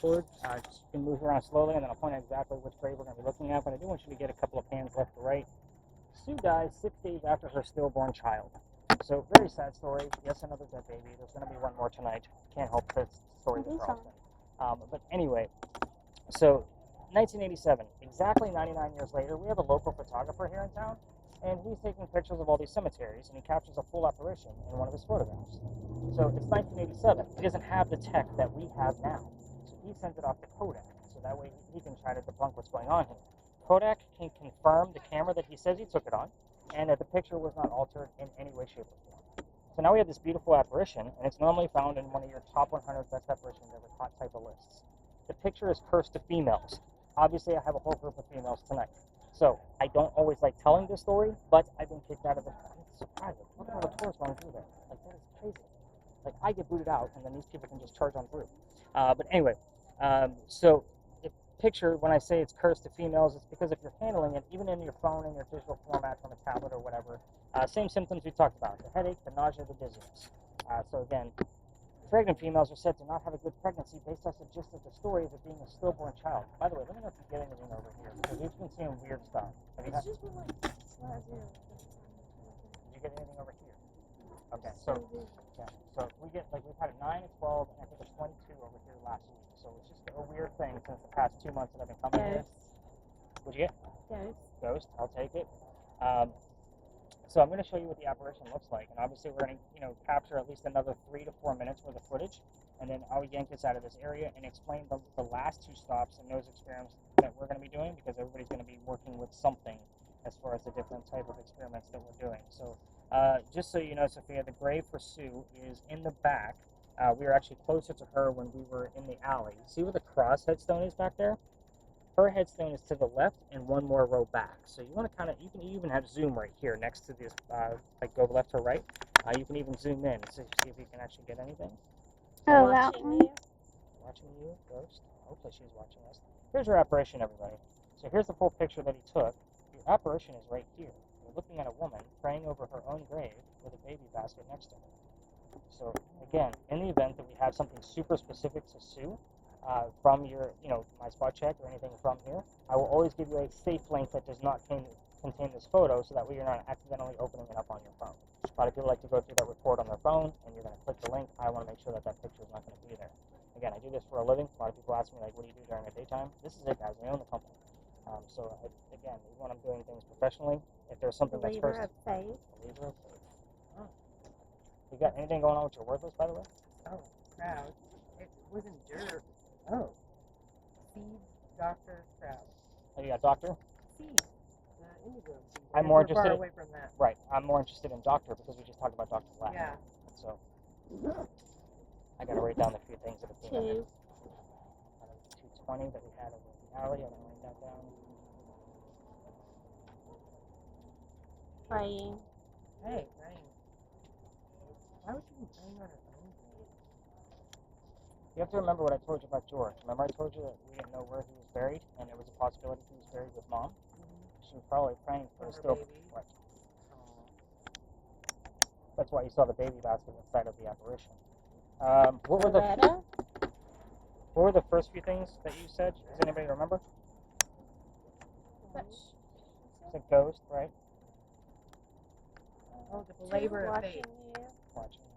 towards. Just you can move around slowly, and then I'll point out exactly which grave we're going to be looking at. But I do want you to get a couple of pans left to right. Sue dies 6 days after her stillborn child. So, very sad story. Yes, another dead baby. There's going to be one more tonight. Can't help this story this often. But anyway, so 1987, exactly 99 years later, we have a local photographer here in town, and he's taking pictures of all these cemeteries, and he captures a full apparition in one of his photographs. So it's 1987. He doesn't have the tech that we have now. So he sends it off to Kodak, so that way he can try to debunk what's going on here. Kodak can confirm the camera that he says he took it on, and that the picture was not altered in any way, shape, or form. So now we have this beautiful apparition, and it's normally found in one of your top 100 best apparitions ever caught type of lists. The picture is cursed to females. Obviously, I have a whole group of females tonight. So I don't always like telling this story, but I've been kicked out of the. I'm surprised. Look at all the tourists going through there. Like, that is crazy. Like, I get booted out, and then these people can just charge on through. But anyway, so the picture, when I say it's cursed to females, it's because if you're handling it, even in your phone, in your digital format from a tablet or whatever, same symptoms we talked about: the headache, the nausea, the dizziness. So again, pregnant females are said to not have a good pregnancy based off the gist of the story of it being a stillborn child. By the way, let me know if you get anything over here, because we've been seeing weird stuff. Did you get anything over here? Okay, so we've had a 9, a 12, and I think a 22 over here last week. So it's just a weird thing since the past 2 months that I've been coming here. What'd you get? Ghost. I'll take it. So I'm going to show you what the apparition looks like, and obviously we're going to capture at least another 3 to 4 minutes worth of footage, and then I'll yank this out of this area and explain the last 2 stops and those experiments that we're going to be doing, because everybody's going to be working with something as far as the different type of experiments that we're doing. So just so you know, Sophia, the grave for Sue is in the back. We were actually closer to her when we were in the alley. See where the cross headstone is back there? Her headstone is to the left and one more row back. So you want to you can even have zoom right here next to this, like go left or right. You can even zoom in and see if you can actually get anything. Oh, that one. Watching you, ghost. Hopefully she's watching us. Here's your apparition, everybody. So here's the full picture that he took. Your apparition is right here. You're looking at a woman praying over her own grave with a baby basket next to her. So again, in the event that we have something super specific to Sue, from your, my spot check or anything from here, I will always give you a safe link that does not contain this photo, so that way you're not accidentally opening it up on your phone. A lot of people like to go through that report on their phone, and you're going to click the link. I want to make sure that picture is not going to be there. Again, I do this for a living. A lot of people ask me, like, what do you do during the daytime? This is it, guys. I own the company. Again, when I'm doing things professionally, if there's something that's Believer of faith. Believer of faith. Oh. You got anything going on with your worthless, by the way? Oh, crowd. It wasn't dirt. Oh. Seed, doctor, crowd. Oh, you got doctor? Seed. Indigo. I'm more interested. Far away from that. Right. I'm more interested in doctor because we just talked about doctor last. Yeah. So I got to write down a few things that have been 220 that we had over the alley. I'm going to write that down. Praying. Hey, praying. Why would you be praying on her own? You have to remember what I told you about George. Remember I told you that we didn't know where he was buried, and there was a possibility he was buried with Mom? She was probably praying for his still. Right. That's why you saw the baby basket inside of the apparition. What were the first few things that you said? Does anybody remember? It's a ghost, right? Oh, the believer of faith. Watching.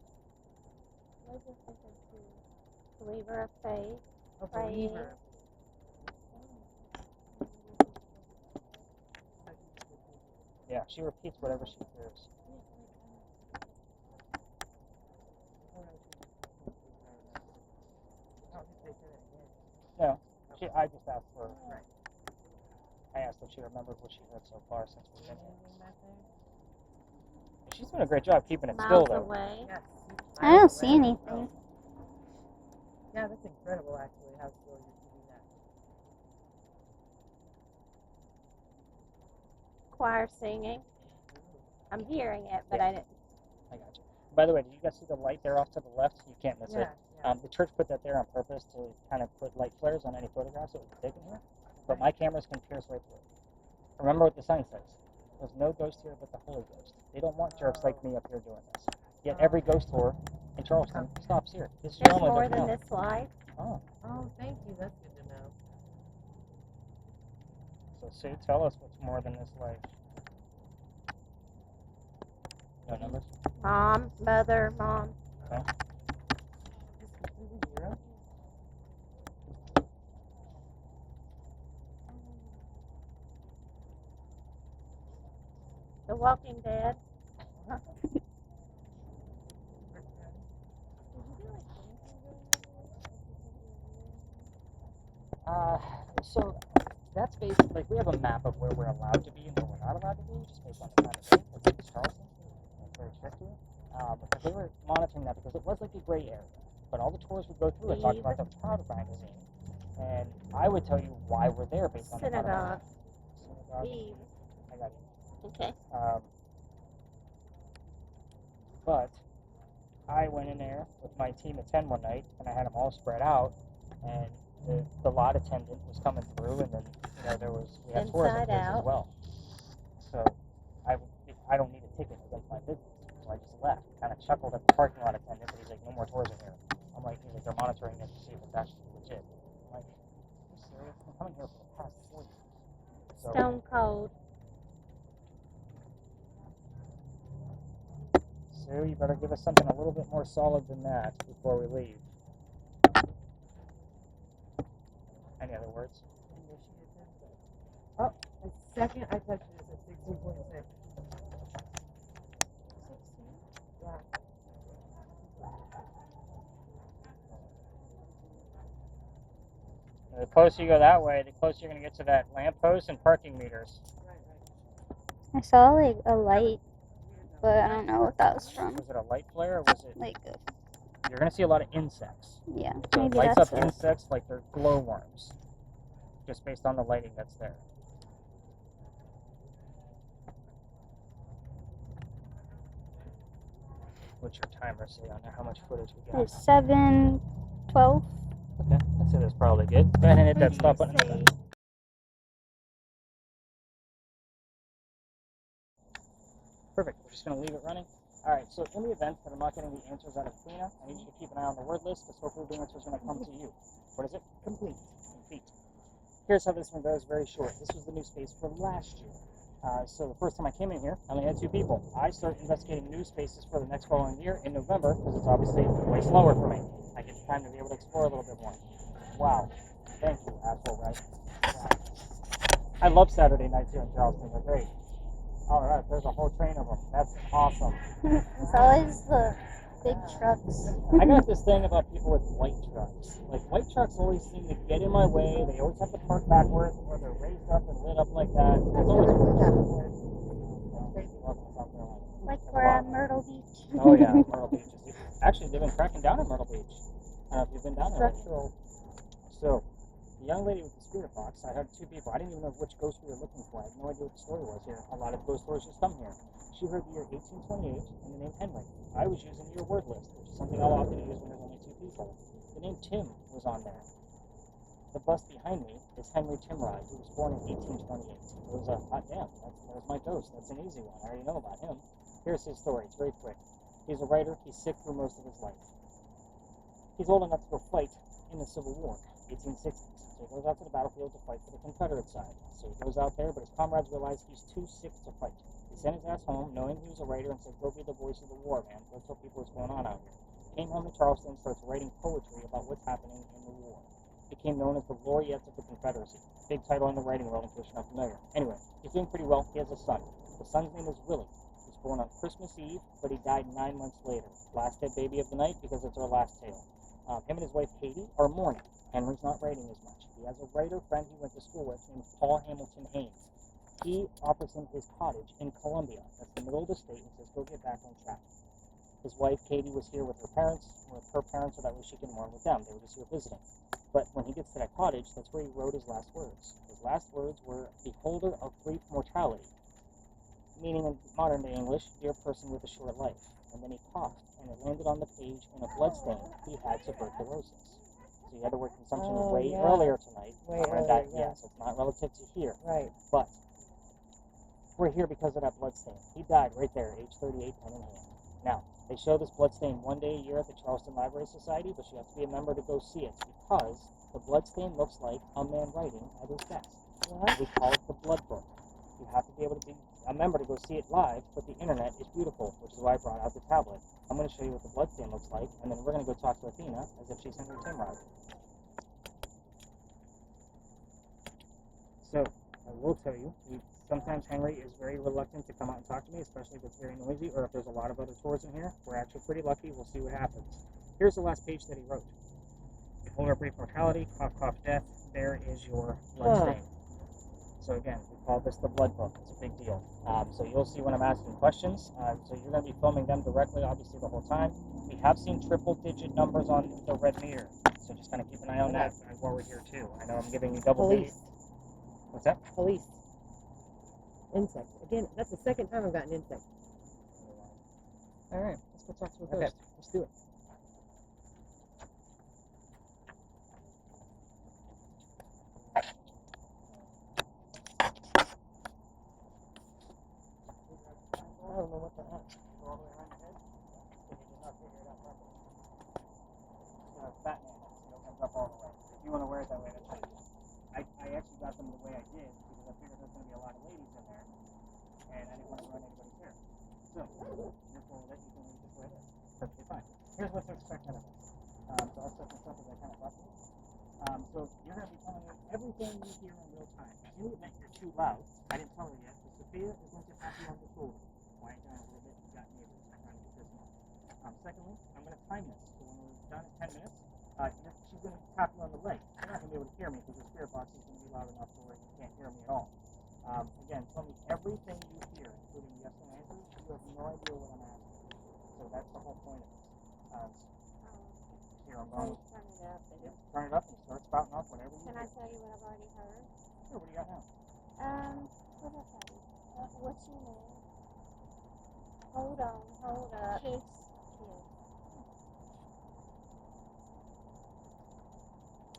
Believer of faith. A Praying. believer. Yeah, she repeats whatever she hears. No, I just asked her. I asked if she remembered what she heard so far since we've been here. She's doing a great job keeping it still, though. Away. Yes. I don't see anything. Yeah, that's incredible, actually, how still you're keeping that. Choir singing. I'm hearing it, but I didn't. I got you. By the way, did you guys see the light there off to the left? You can't miss it. Yeah. The church put that there on purpose to kind of put light flares on any photographs that we're taking here. But my cameras can pierce right through it. Remember what the sign says. There's no ghost here but the Holy Ghost. They don't want jerks like me up here doing this. Yet every ghost tour in Charleston stops here. This is There's your only more look than around. this slide. Oh. Oh, thank you. That's good to know. So Sue, tell us what's more than this life. No numbers? Mom, mother, mom. Okay. Just completely zero. The Walking Dead. So that's basically, like, we have a map of where we're allowed to be and where we're not allowed to be, just based on the time of day, like in Charleston. It's very strict here. But they were monitoring that because it was like a gray area. But all the tours would go through and talk about the Proud magazine. And I would tell you why we're there based on the Synagogue. Synagogue. Eve. I got you. Okay. But I went in there with my team of 10 one night, and I had them all spread out, and the lot attendant was coming through, and then, we had tourism Inside place out. as well. So I don't need a ticket against my business, so I just left. Kind of chuckled at the parking lot attendant, but he's like, no more tours in here. I'm like, he's like, they're monitoring it to see if it's actually legit. I'm like, are you serious? I'm coming here for the past 4 years. So, Stone cold. Sue, you better give us something a little bit more solid than that before we leave. Any other words? Oh, the second I touched it, it said 16.6. Yeah. The closer you go that way, the closer you're going to get to that lamppost and parking meters. I saw like a light, but I don't know what that was from. Was it a light flare or was it? Like, You're going to see a lot of insects. yeah, So it maybe lights that's up it. insects like they're glowworms, just based on the lighting that's there. What's your timer say on there? How much footage we got? It's 7:12. Okay, I'd say that's probably good. Go ahead and hit that stop button. Say, Perfect. We're just going to leave it running. All right, so in the event that I'm not getting the answers out of ATHENA, I need you to keep an eye on the word list because hopefully the answer is going to come to you. What is it? Complete. Complete. Here's how this one goes, very short. This was the new space for last year. So the first time I came in here, I only had 2 people. I started investigating new spaces for the next following year in November because it's obviously way slower for me. I get the time to be able to explore a little bit more. Wow. Thank you, asshole, right? Wow. I love Saturday nights here in Charleston. They're great. All right, there's a whole train of them. That's awesome. It's always the big trucks. I got this thing about people with white trucks. Like, white trucks always seem to get in my way. They always have to park backwards, or they're raised up and lit up like that. It's always Like we're at Myrtle Beach. Oh yeah, Myrtle Beach. Actually, they've been cracking down at Myrtle Beach. I don't know if you've been down there. Structural. So, the young lady with the spirit box, I had 2 people. I didn't even know which ghost we were looking for. I had no idea what the story was here. A lot of ghost stories just come here. She heard the year 1828 and the name Henry. I was using your word list, which is something I'll often use when there's only 2 people. The name Tim was on there. The bust behind me is Henry Timrod, who was born in 1828. It was a hot damn. There's my ghost. That's an easy one. I already know about him. Here's his story. It's very quick. He's a writer. He's sick through most of his life. He's old enough to go fight in the Civil War, 1860s. So he goes out to the battlefield to fight for the Confederate side. So he goes out there, but his comrades realize he's too sick to fight. He sent his ass home, knowing he was a writer, and said, go be the voice of the war, man. Go tell people what's going on out here. Came home to Charleston and starts writing poetry about what's happening in the war. Became known as the Laureates of the Confederacy. Big title in the writing world, in case you're not familiar. Anyway, he's doing pretty well. He has a son. The son's name is Willie. He was born on Christmas Eve, but he died 9 months later. Last dead baby of the night because it's our last tale. Him and his wife Katie are mourning. Henry's not writing as much. He has a writer friend he went to school with named Paul Hamilton Haynes. He offers him his cottage in Columbia. That's the middle of the state, and says, go get back on track. His wife Katie was here with her parents, so that way she can mourn with them. They were just here visiting. But when he gets to that cottage, that's where he wrote his last words. His last words were, beholder of brief mortality, meaning in modern day English, dear person with a short life. And then he coughed, and it landed on the page in a bloodstain. He had tuberculosis. So he had the word consumption way earlier tonight. Way That, earlier, yeah. so it's not relative to here. Right. But we're here because of that bloodstain. He died right there, age 38, pen in hand. Now, they show this blood stain one day a year at the Charleston Library Society, but you have to be a member to go see it because the blood stain looks like a man writing at his desk. What? We call it the blood book. You have to be able to be a member to go see it live, but the internet is beautiful, which is why I brought out the tablet. I'm going to show you what the blood stain looks like, and then we're going to go talk to Athena as if she's Henry Timrod. So, I will tell you, sometimes Henry is very reluctant to come out and talk to me, especially if it's very noisy or if there's a lot of other tours in here. We're actually pretty lucky. We'll see what happens. Here's the last page that he wrote. Over brief mortality, cough, cough, death. There is your blood stain. So again, we call this the blood book. It's a big deal. So you'll see when I'm asking questions. So you're going to be filming them directly, obviously, the whole time. We have seen triple-digit numbers on the red meter. So just kind of keep an eye on that while we're here, too. I know I'm giving you double Police. What's that? Police. Insect. Again, that's the second time I've gotten insect. All right, let's go talk to a Okay. ghost. Let's do it. I don't know what the heck. Go all the way around your head? If you did not figure it out properly. Batman hat, so it opens up all the way. If you want to wear it that way, that's fine. I actually got them the way I did because I figured there's going to be a lot of ladies in there, and I didn't want to ruin anybody's hair. So, therefore, that you can leave this way there. Perfectly fine. Here's what to expect out of this. So I'll set this up as I kind of talk to you. So you're going to be telling me everything you hear in real time. In the event you're too loud, I didn't tell her yet, but Sophia is going to tap you on the shoulder. Quiet down a little bit, you've got neighbors. I'm trying to get this on. Secondly, I'm going to time this. So when we're done at 10 minutes, she's going to tap you on the leg. You're not going to be able to hear me because the spirit box is going to be loud enough to where you can't hear me at all. Again, tell me everything you hear, including yes and answers. You have no idea what I'm asking. So that's the whole point of this. Here, I'm going. Turn it up. And Turn it up and start spouting off whatever you can hear. I tell you what I've already heard? Sure, what do you got now? What did I tell you? What's your name? Hold on, hold up. Kiss.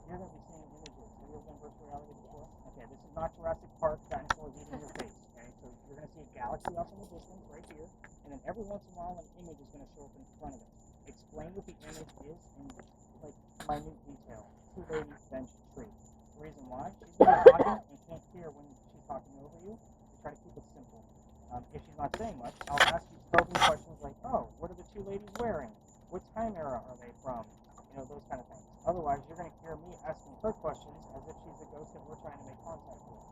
You're going to be seeing images. Have you ever done virtual reality before? Okay, this is not Jurassic Park, dinosaurs eating your face. Okay, so you're going to see a galaxy off in the distance right here, and then every once in a while an image is going to show up in front of it. Explain what the image is in like minute detail. Two ladies bench tree. The reason why? She's going to be talking and can't hear when she's talking over you. So try to keep it simple. If she's not saying much, I'll ask you probing questions like, oh, what are the two ladies wearing? What time era are they from? You know, those kind of things. Otherwise, you're going to hear me asking her questions as if she's the ghost that we're trying to make contact with.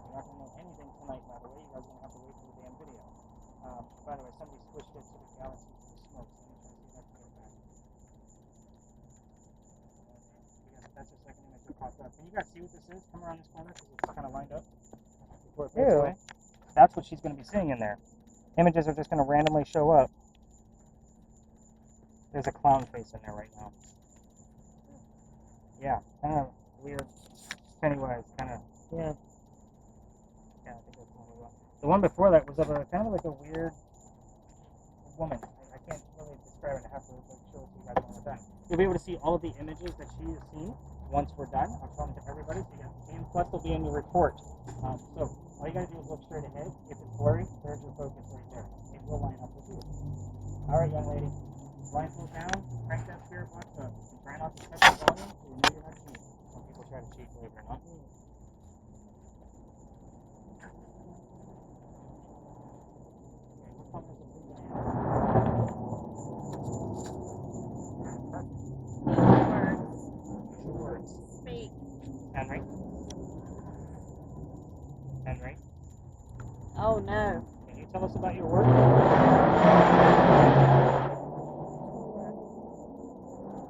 You're not going to know anything tonight, by the way. You guys are going to have to wait for the damn video. By the way, somebody switched it to the galaxy for the smoke, so let me try to see if I can get it back. That's the second image that popped up. Can you guys see what this is? Come around this corner because it's kind of lined up. Before it fades away. That's what she's going to be seeing in there. Images are just going to randomly show up. There's a clown face in there right now. Yeah, kind of weird. Pennywise, kind of. Yeah. Yeah, I think that's the one we want. The one before that was of a kind of like a weird woman. I can't really describe it. I have to show it to you guys one more time. You'll be able to see all of the images that she has seen once we're done. I'll show them to everybody. So you got and plus they'll be in your report. So all you gotta do is look straight ahead. If it's blurry, there's your focus right there. It will line up with you. All right, young lady. Blindfold down. Crank that spirit box up. And try not to touch the volume so you know you're not cheating. Some people try to cheat, believe it or not. Okay, what color is the blue diamond? Use your words. Speak. Henry? Henry? Oh no. Can you tell us about your work?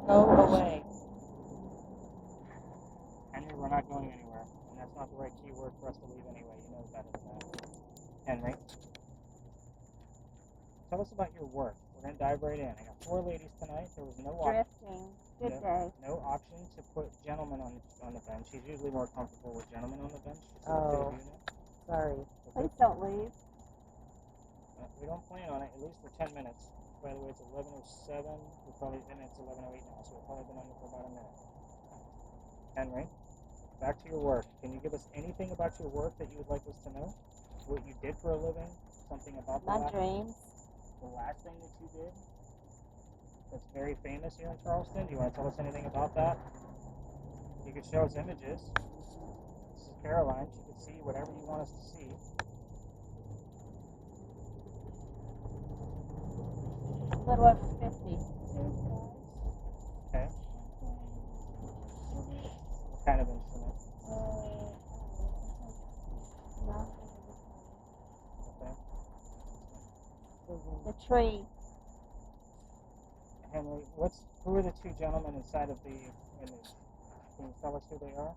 Go away. Henry, we're not going anywhere. And that's not the right key word for us to leave anyway. You know better than that. Henry? Tell us about your work. We're going to dive right in. I got 4 ladies tonight. There was no option. Drifting. Good day. No option to put gentlemen on the bench. She's usually more comfortable with gentlemen on the bench. Oh. Sorry. Please don't leave. We don't plan on it, at least for 10 minutes. By the way, it's 11:07. And it's 11:08 now, so we've probably been on it for about a minute. Henry, back to your work. Can you give us anything about your work that you would like us to know? What you did for a living? Something about My the lab? dreams. the last thing that you did that's very famous here in Charleston? Do you want to tell us anything about that? You could show us images. This is Caroline. She could see whatever you want us to see. A little over 50. Okay. What kind of instrument? Okay. The tree. Henry, who are the two gentlemen inside of the image? Can you tell us who they are?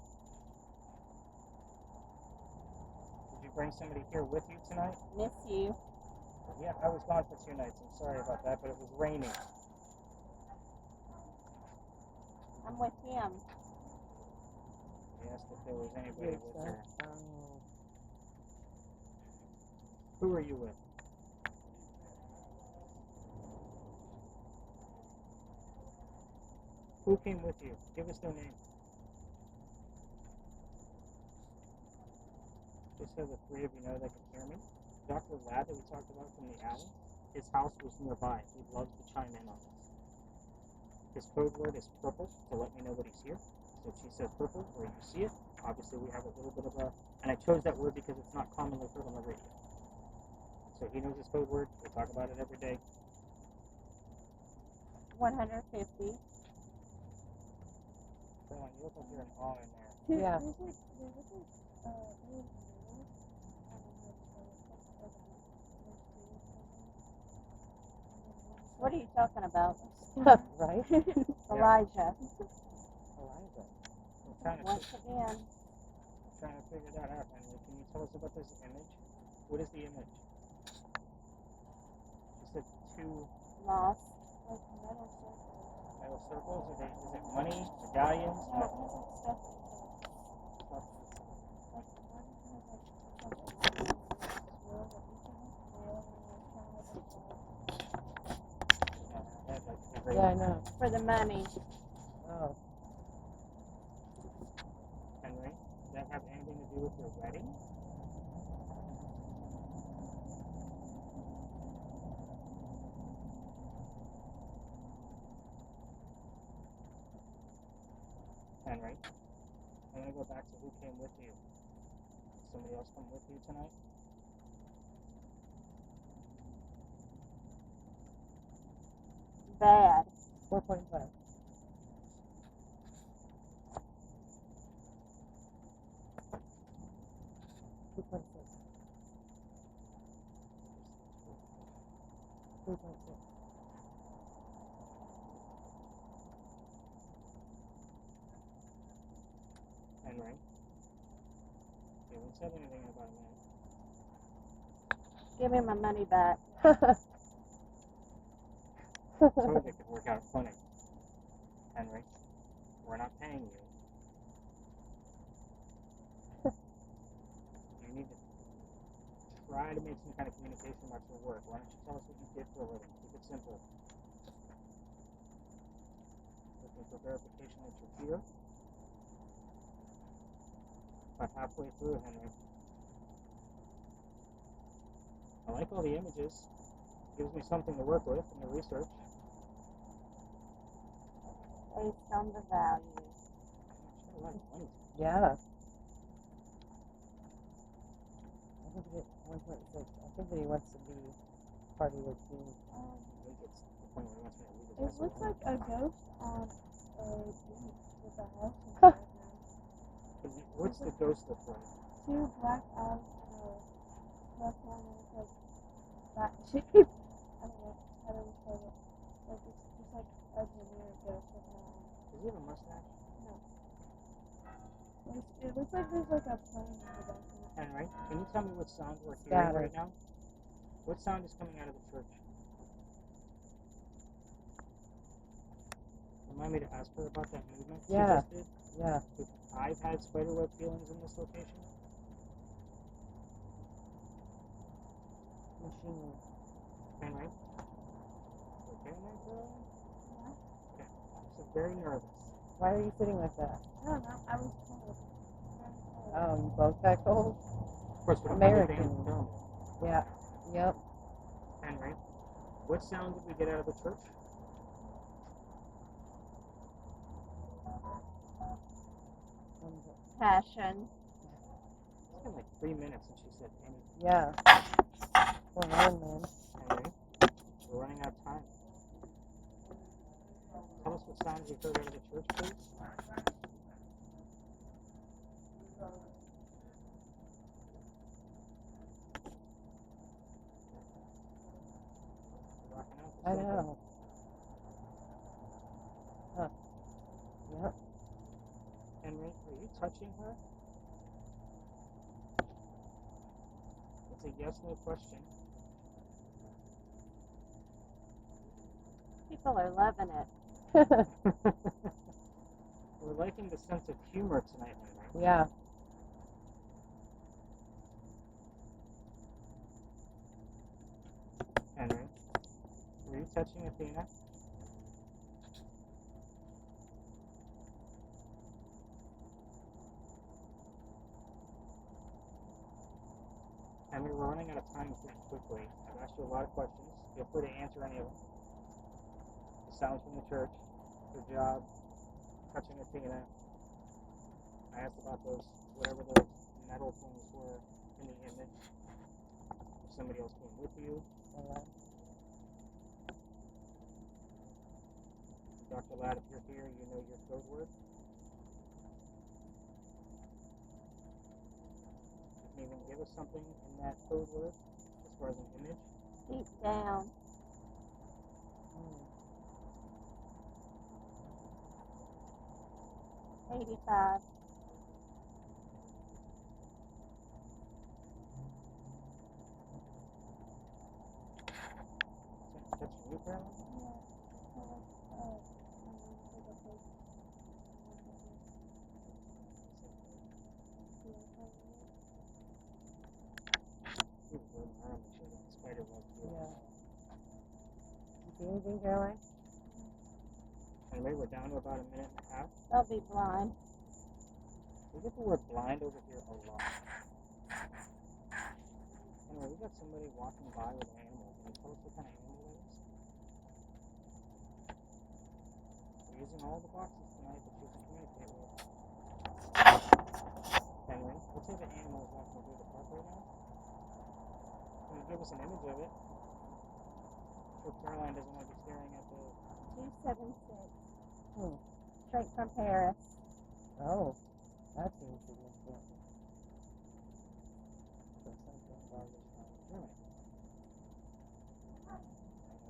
Did you bring somebody here with you tonight? Miss you. Yeah, I was gone for 2 nights. I'm sorry about that, but it was raining. I'm with him. He asked if there was anybody with her. Who are you with? Who came with you? Give us their name. Just so the three of you know they can hear me. Dr. Ladd that we talked about from the alley, his house was nearby. He'd love to chime in on this. His code word is purple to let me know that he's here. So if she says purple or you see it, obviously we have a little bit of a, and I chose that word because it's not commonly heard on the radio. So he knows his code word. We talk about it every day. 150. Caroline, you look like you're in awe in there. Yeah. What are you talking about? Right? Elijah. Elijah. I'm trying to Once again. figure that out, Henry. Can you tell us about this image? What is the image? She said 2 Lost. metal circles. Is it money, medallions? Yeah, I know. For the money. Oh. Henry, does that have anything to do with your wedding? Henry, I'm going to go back to who came with you. Did somebody else come with you tonight? Bad. 4.5. Henry, you haven't said anything about a minute. Give me my money back. Told you it could work out funny. Henry, we're not paying you. You need to try to make some kind of communication about your work. Why don't you tell us what you did for a living? Keep it simple. Looking for verification that you're here. About halfway through, Henry. I like all the images. Gives me something to work with in the research. Based on the value. Sure, a lot of money. Yeah. I think it 1.6. I think that he wants to be part of your team. I think it's the point where he wants me to leave his It ass looks alone. like a ghost on a beach with a house in the Huh. background. What's the ghost look like? 2 black eyes and a left one and it's like that shape. I don't know how to describe it. Like it's just like a generic ghost with no eyes. Does he have a mustache? It looks like there's like a plane in the background. Henry, can you tell me what sound we're hearing Scattered. right now? What sound is coming out of the church? Remind me to ask her about that movement she Yeah. just did. Yeah. I've had spiderweb feelings in this location. Machine. Henry? Okay, there, girl? Okay. So very nervous. Why are you sitting like that? I don't know. I was cold. Oh, you both got cold? Of course, we don't American. have anything on film. Yeah. Yep. Henry, What sound did we get out of the church? Passion. It's been like 3 minutes since she said any. Yeah. What's going on, man? Henry, we're running out of time. Tell us what sounds you heard out of the church, please. You're rocking out. I know. Huh. Yep. Henry, are you touching her? It's a yes/no question. People are loving it. We're liking the sense of humor tonight, Henry. Yeah. Henry, were you touching Athena? Henry, we're running out of time pretty quickly. I've asked you a lot of questions. Feel free to answer any of them. The sounds from the church, your job, touching Athena. I asked about those, whatever those metal things were in the image. If somebody else came with you. Dr. Ladd, if you're here, you know your code word. You can even give us something in that code word as far as an image. Deep down. 85. Touching you, Carolyn? You were an arm and shit on spider web. Yeah. You see anything, Caroline? Anyway, we're down to about a minute and a half. They'll be blind. We get the word blind over here a lot. Anyway, we got somebody walking by with an animal. Can you tell us what kind of animal that is? We're using all the boxes tonight that you can communicate with. Henry, what type of animal is walking through the park right now? Can you give us an image of it? I'm sure Caroline doesn't want to be staring at the... 276. Straight from Paris. Oh, that seems significant. So something about this time. Germany.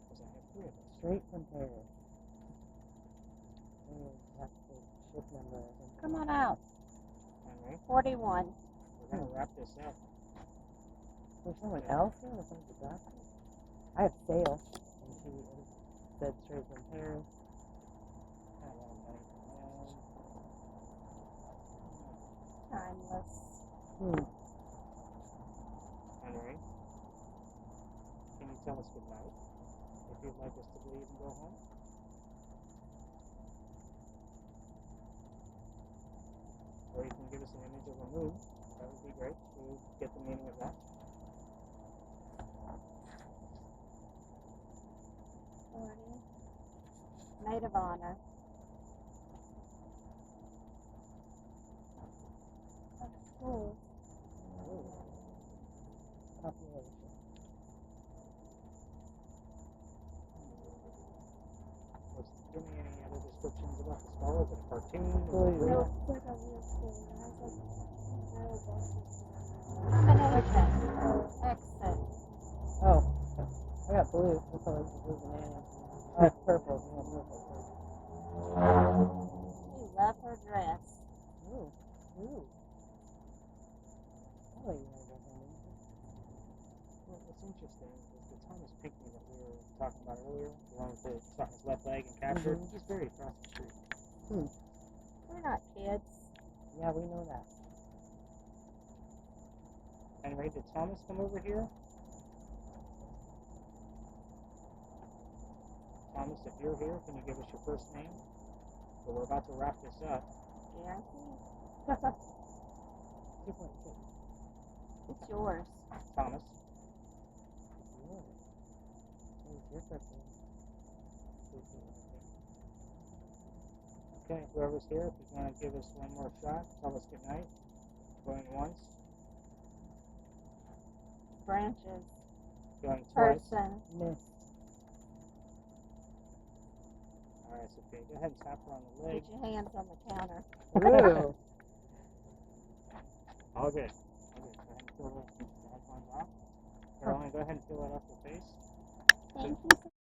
Because I have 3 of those. Straight from Paris. That's the ship number. I think. Come on out. Henry, 41. we're going to wrap this up. There's someone else here or something back? I have Sale, and she said straight from Paris. I don't want money from them. Timeless. Henry, can you tell us good night? If you'd like us to leave and go home? Or you can give us an image of a moon. That would be great. We'll get the meaning of that. Maid of honor. That's cool. Population. Give me any other descriptions about the skull. Is it a cartoon? Blue. No, it's like a real school. It has like metal boxes. Combination. Exit. Oh, I got blue. What color is blue banana? Oh, it's purple. Yeah, purple. You love her dress. Ooh. Ooh. I like that. Well, what's interesting is the Thomas Pinckney that we were talking about earlier, the one with the shot in his left leg and captured, he's buried across the street. We're not kids. Yeah, we know that. Anyway, did Thomas come over here? Thomas, if you're here, can you give us your first name? So we're about to wrap this up. Guaranteed. 2.6. It's yours. Thomas, It's You're cooking. Okay, whoever's here, if you want to give us one more shot, tell us good night. Going once, Branches. going twice. Person. Missed. Alright, Sophia, go ahead and tap her on the leg. Get your hands on the counter. Ooh. All good. All good. Go ahead and peel the headphones off. Caroline, go ahead and peel that off your face. Thank you so